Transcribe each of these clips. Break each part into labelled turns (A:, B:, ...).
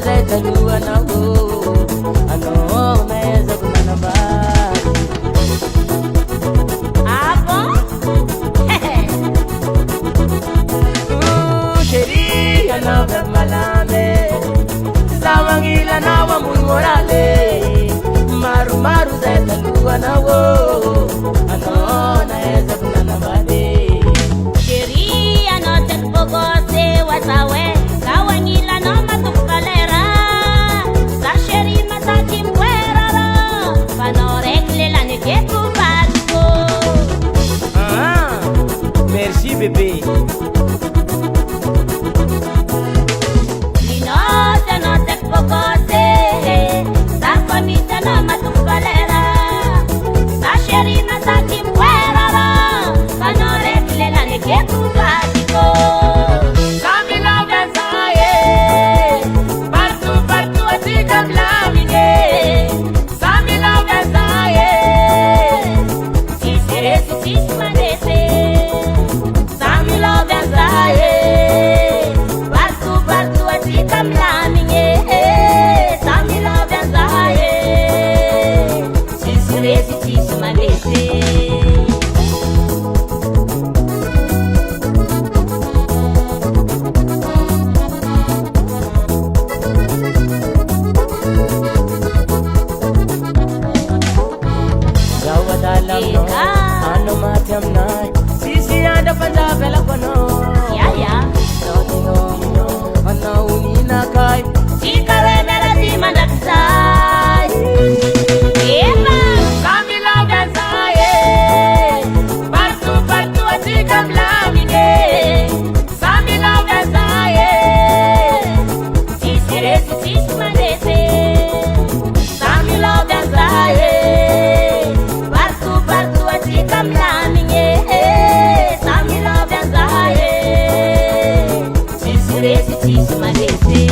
A: zay talohanao anao naezako manambady.
B: Ah bon?
A: Chérie, anao viavy malame zaho magnila anao ambony morale maromaro zay talohanao anao naezako manambady.
B: Chérie, anao teko bogose wasawe kawanila no matukalera sa chérie masaki mwerara panorekle la nekeku batko.
A: Ah, merci bébé.
B: Linote no teko bogose sa komita no matukalera sa chérie masaki mwerara panorekle la nekeku batko.
A: Ano matiam nai sisi ada panjabela kono
B: Ya ya
A: no ana unina kai
B: Ikawe melody manaksai Ema
A: Kamila gazaye partu atikam lamine Samila gazaye
B: Sisire sutis manese
A: Samila gazaye
B: Partu atikam laminge Samila gazaye Sisire sutis manese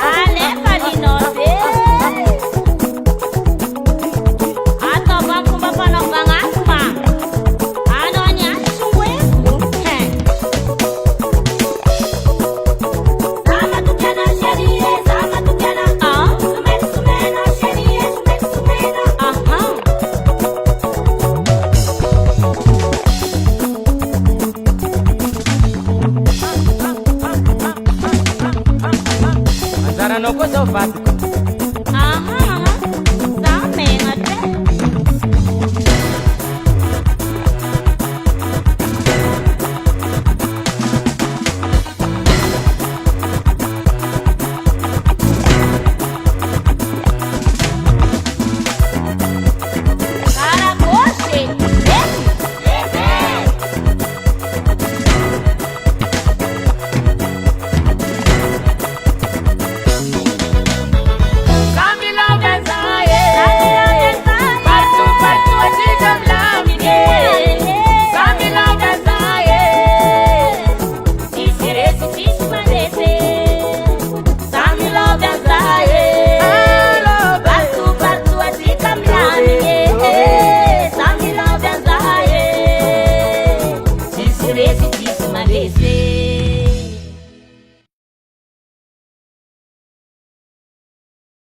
B: Ale palinose Ato bangku bapa nang bangasma Ano nya suwe Sama tu kana sherie sama tu kana sumena sherie sumena aha
A: Azara no ko so fat
B: aha Sama ngate